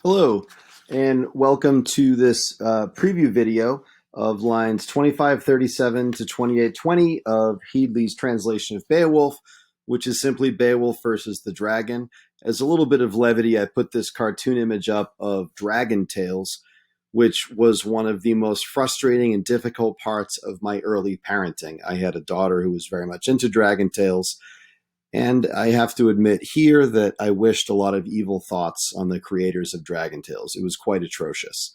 Hello, and welcome to this preview video of lines 2537 to 2820 of Headley's translation of Beowulf, which is simply Beowulf versus the dragon. As a little bit of levity, I put this cartoon image up of dragon tails, which was one of the most frustrating and difficult parts of my early parenting. I had a daughter who was very much into dragon tales, and I have to admit here that I wished a lot of evil thoughts on the creators of Dragon Tales. It was quite atrocious.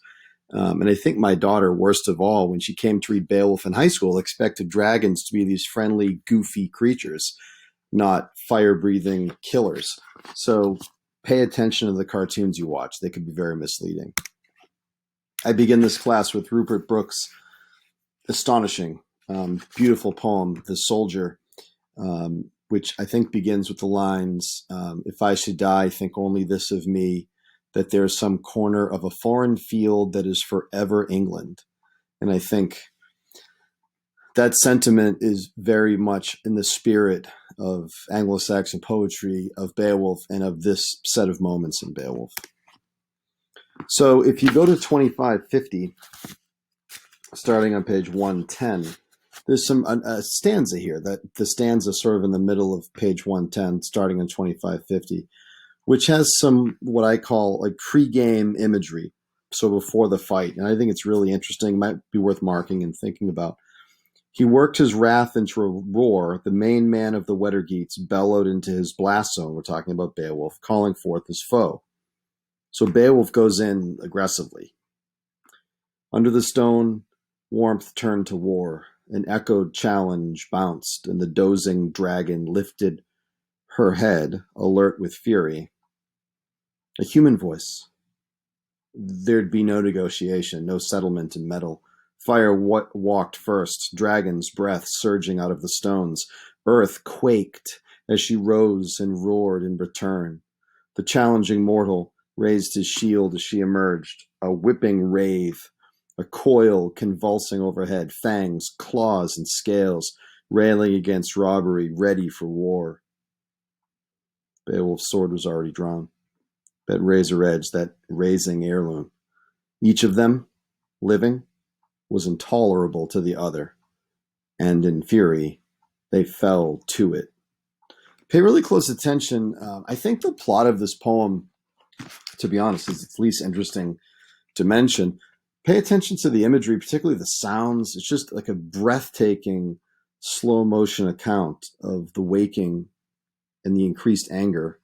And I think my daughter, worst of all, when she came to read Beowulf in high school, expected dragons to be these friendly, goofy creatures, not fire-breathing killers. So pay attention to the cartoons you watch. They could be very misleading. I begin this class with Rupert Brooke's astonishing, beautiful poem, The Soldier, which I think begins with the lines, if I should die, think only this of me, that there's some corner of a foreign field that is forever England. And I think that sentiment is very much in the spirit of Anglo-Saxon poetry, of Beowulf, and of this set of moments in Beowulf. So if you go to 2550, starting on page 110, there's some stanza here, that the stanza sort of in the middle of page 110, starting on 2550, which has some what I call like pre-game imagery, so before the fight. And I think it's really interesting, might be worth marking and thinking about. He worked his wrath into a roar. The main man of the Wettergeats bellowed into his blast zone. We're talking about Beowulf, calling forth his foe. So Beowulf goes in aggressively. Under the stone, warmth turned to war. An echoed challenge bounced, and the dozing dragon lifted her head, alert with fury. A human voice. There'd be no negotiation, no settlement in metal. Fire walked first, dragon's breath surging out of the stones. Earth quaked as she rose and roared in return. The challenging mortal raised his shield as she emerged, a whipping rave. A coil convulsing overhead, fangs, claws, and scales, railing against robbery, ready for war. Beowulf's sword was already drawn. That razor edge, that razing heirloom. Each of them, living, was intolerable to the other, and in fury, they fell to it. Pay really close attention. I think the plot of this poem, to be honest, is its least interesting to mention. Pay attention to the imagery, particularly the sounds. It's just like a breathtaking slow motion account of the waking and the increased anger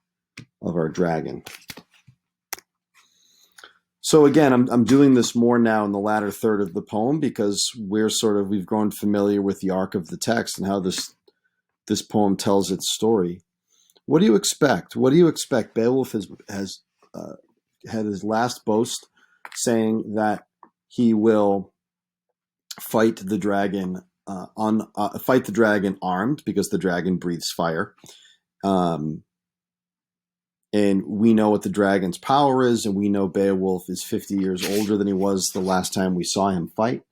of our dragon. So again, I'm doing this more now in the latter third of the poem because we've grown familiar with the arc of the text and how this poem tells its story. What do you expect? What do you expect? Beowulf has had his last boast saying that he will fight the dragon armed, because the dragon breathes fire. And we know what the dragon's power is, and we know Beowulf is 50 years older than he was the last time we saw him fight.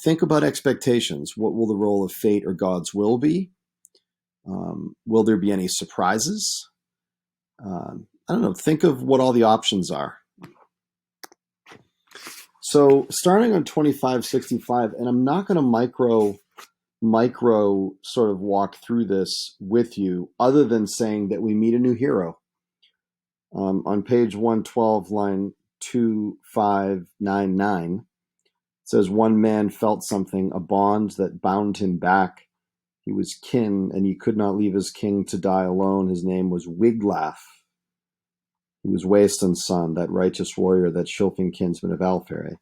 Think about expectations. What will the role of fate or God's will be? Will there be any surprises? I don't know. Think of what all the options are. So starting on 2565, and I'm not going to micro sort of walk through this with you, other than saying that we meet a new hero. On page 112, line 2599, it says, one man felt something, a bond that bound him back. He was kin, and he could not leave his king to die alone. His name was Wiglaf. He was Waeson's son, that righteous warrior, that Shilfing kinsman of Alfhere.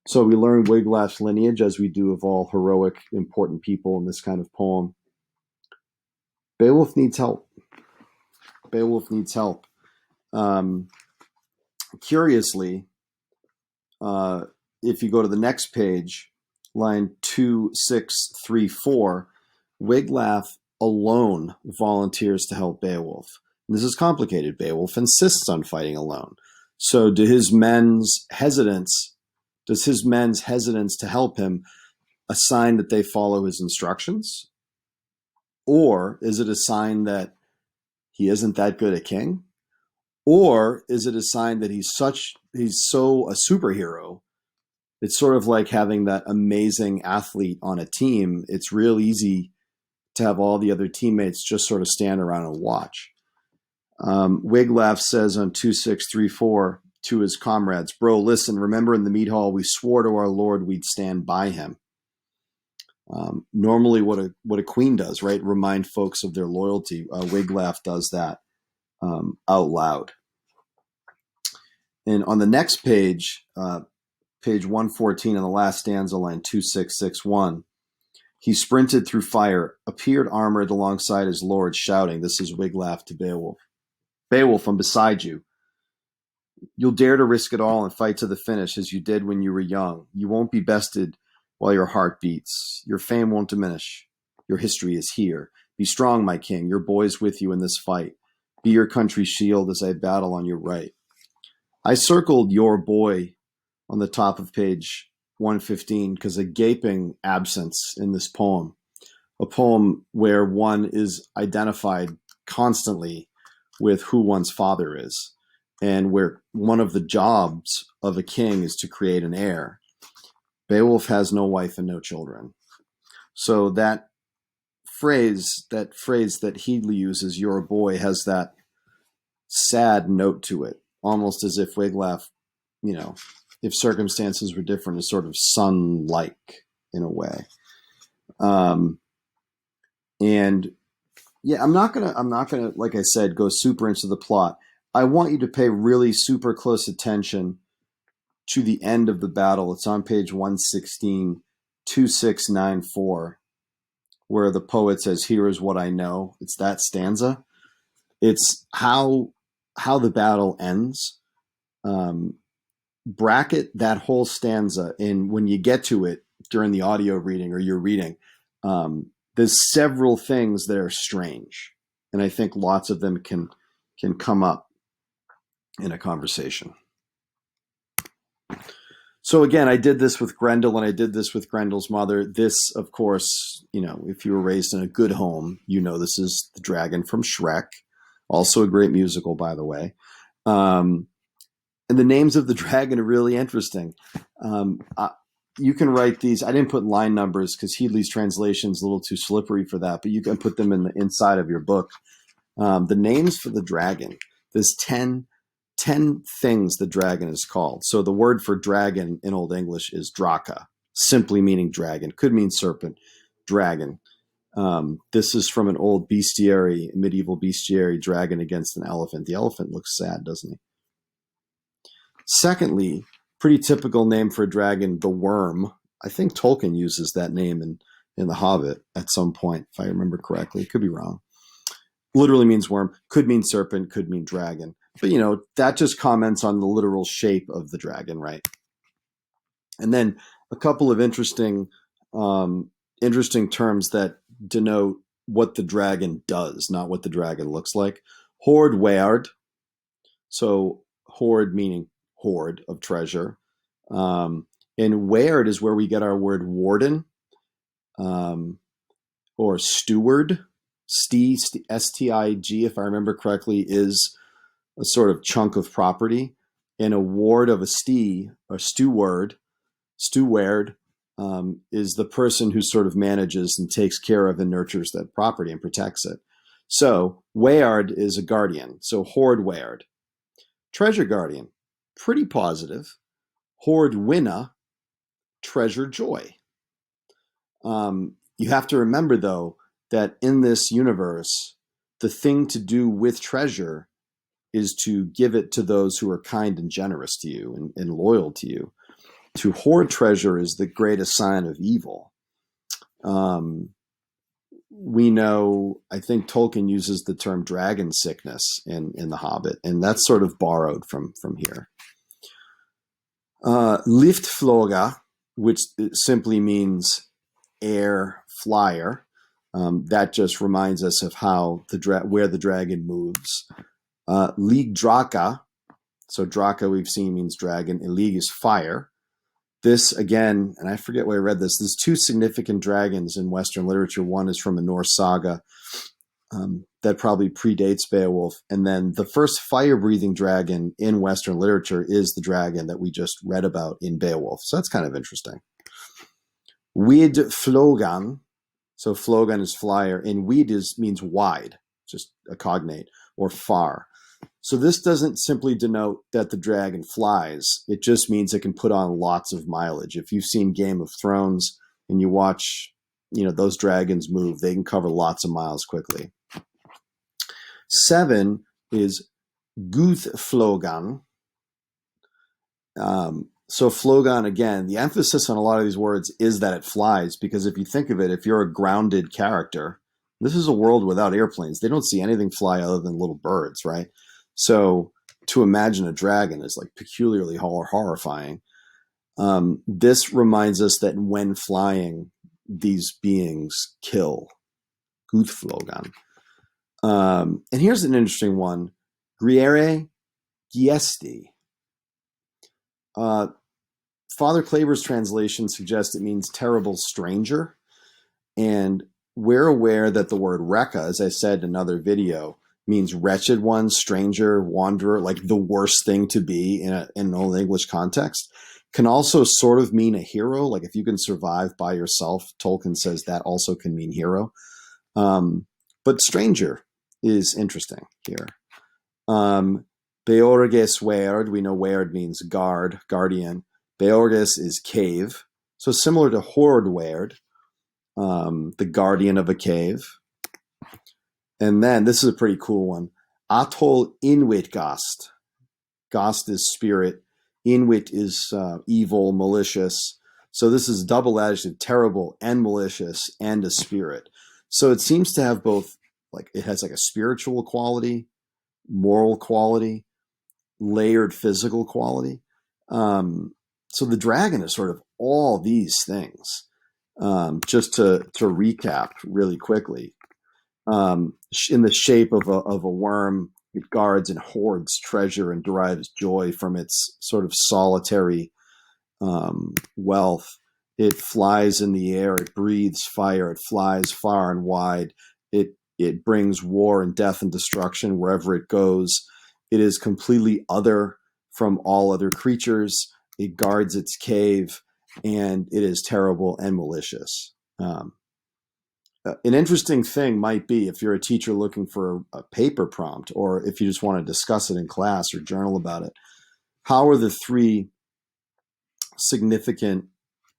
So we learn Wiglaf's lineage, as we do of all heroic, important people in this kind of poem. Beowulf needs help. Beowulf needs help. Curiously, if you go to the next page, line 2634, Wiglaf alone volunteers to help Beowulf. This is complicated. Beowulf insists on fighting alone. So does his men's hesitance to help him a sign that they follow his instructions? Or is it a sign that he isn't that good a king? Or is it a sign that he's so a superhero? It's sort of like having that amazing athlete on a team. It's real easy to have all the other teammates just sort of stand around and watch. Wiglaf says on 2634 to his comrades, "Bro, listen, remember in the mead hall, we swore to our Lord we'd stand by him." Normally what a queen does, right? Remind folks of their loyalty. Wiglaf does that out loud. And on the next page, page 114 in the last stanza, line 2661, he sprinted through fire, appeared armored alongside his lord, shouting, this is Wiglaf to Beowulf. "Beowulf, I'm beside you. You'll dare to risk it all and fight to the finish as you did when you were young. You won't be bested while your heart beats. Your fame won't diminish. Your history is here. Be strong, my king. Your boy's with you in this fight. Be your country's shield as I battle on your right." I circled "your boy" on the top of page 115 because a gaping absence in this poem, a poem where one is identified constantly with who one's father is, and where one of the jobs of a king is to create an heir. Beowulf has no wife and no children. So that phrase that Headley uses, "your boy," has that sad note to it, almost as if Wiglaf, if circumstances were different, is sort of son-like in a way. And yeah, I'm not gonna, like I said, go super into the plot. I want you to pay really super close attention to the end of the battle. It's on page 116, 2694, where the poet says, "Here is what I know." It's that stanza. It's how the battle ends. Bracket that whole stanza, and when you get to it during the audio reading or you're reading, there's several things that are strange, and I think lots of them can come up in a conversation. So again, I did this with Grendel, and I did this with Grendel's mother. This, of course, if you were raised in a good home, this is the dragon from Shrek, also a great musical, by the way. And the names of the dragon are really interesting. You can write these. I didn't put line numbers because Headley's translation is a little too slippery for that, but you can put them in the inside of your book. The names for the dragon, there's 10 things the dragon is called. So the word for dragon in Old English is draka, simply meaning dragon. Could mean serpent, dragon. This is from an old bestiary, medieval bestiary, dragon against an elephant. The elephant looks sad, doesn't he? Secondly, pretty typical name for a dragon, the worm. I think Tolkien uses that name in The Hobbit at some point, if I remember correctly. Could be wrong. Literally means worm, could mean serpent, could mean dragon. But, that just comments on the literal shape of the dragon, right? And then a couple of interesting terms that denote what the dragon does, not what the dragon looks like. Hoard weard. So hoard meaning hoard of treasure. And weard is where we get our word warden, or steward. STIG, if I remember correctly, is a sort of chunk of property. And a ward of a steward, is the person who sort of manages and takes care of and nurtures that property and protects it. So weard is a guardian. So hoard weard. Treasure guardian, pretty positive. Hoard winna, treasure joy. You have to remember, though, that in this universe, the thing to do with treasure is to give it to those who are kind and generous to you and loyal to you. To hoard treasure is the greatest sign of evil. We know, I think Tolkien uses the term dragon sickness in The Hobbit, and that's sort of borrowed from here. Liftfloga, which simply means air flyer. That just reminds us of how where the dragon moves. Lig Draka, so Draka we've seen means dragon, and Lig is fire. This, again, and I forget where I read this, there's two significant dragons in Western literature. One is from a Norse saga that probably predates Beowulf. And then the first fire-breathing dragon in Western literature is the dragon that we just read about in Beowulf. So that's kind of interesting. Wid flogan. So flogan is flyer, and wid means wide, just a cognate, or far. So this doesn't simply denote that the dragon flies. It just means it can put on lots of mileage. If you've seen Game of Thrones and you watch, those dragons move, they can cover lots of miles quickly. 7 is Guthflogan. So flogan, again, the emphasis on a lot of these words is that it flies, because if you think of it, if you're a grounded character, this is a world without airplanes. They don't see anything fly other than little birds, right? So to imagine a dragon is like peculiarly horrifying. This reminds us that when flying, these beings kill. Guthflogan. And here's an interesting one. Griere giesti. Father Klaber's translation suggests it means terrible stranger. And we're aware that the word rekka, as I said in another video, means wretched one, stranger, wanderer, like the worst thing to be in an Old English context. Can also sort of mean a hero. Like if you can survive by yourself, Tolkien says that also can mean hero. But stranger is interesting here. Beorges weird, we know weird means guard, guardian. Beorges is cave. So similar to horde weird, the guardian of a cave. And then this is a pretty cool one. Atol Inwit Gast. Gast is spirit. Inwit is evil, malicious. So this is double adjective, terrible and malicious and a spirit. So it seems to have both, like it has like a spiritual quality, moral quality, layered physical quality. So the dragon is sort of all these things. Just to recap really quickly. In the shape of a worm, it guards and hoards treasure and derives joy from its sort of solitary wealth. It flies in the air. It breathes fire. It flies far and wide. It brings war and death and destruction wherever it goes. It is completely other from all other creatures. It guards its cave, and it is terrible and malicious. An interesting thing might be if you're a teacher looking for a paper prompt, or if you just want to discuss it in class or journal about it, how are the 3 significant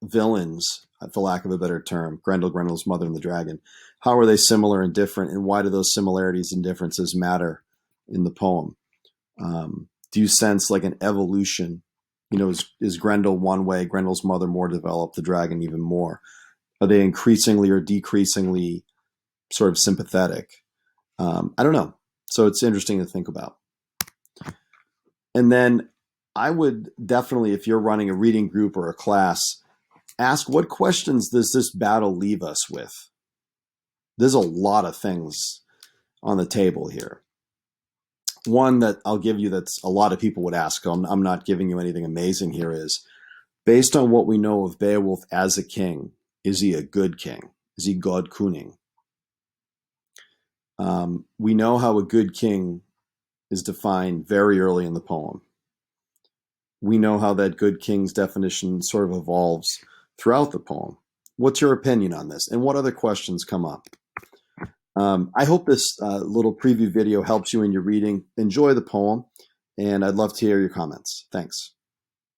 villains, for lack of a better term, Grendel, Grendel's mother, and the dragon, how are they similar and different, and why do those similarities and differences matter in the poem? Do you sense like an evolution? Is Grendel one way, Grendel's mother more developed, the dragon even more? Are they increasingly or decreasingly sort of sympathetic? I don't know. So it's interesting to think about. And then I would definitely, if you're running a reading group or a class, ask what questions does this battle leave us with? There's a lot of things on the table here. One that I'll give you that's a lot of people would ask, I'm not giving you anything amazing here, is based on what we know of Beowulf as a king, is he a good king? Is he God Kuning? We know how a good king is defined very early in the poem. We know how that good king's definition sort of evolves throughout the poem. What's your opinion on this? And what other questions come up? I hope this little preview video helps you in your reading. Enjoy the poem, and I'd love to hear your comments. Thanks.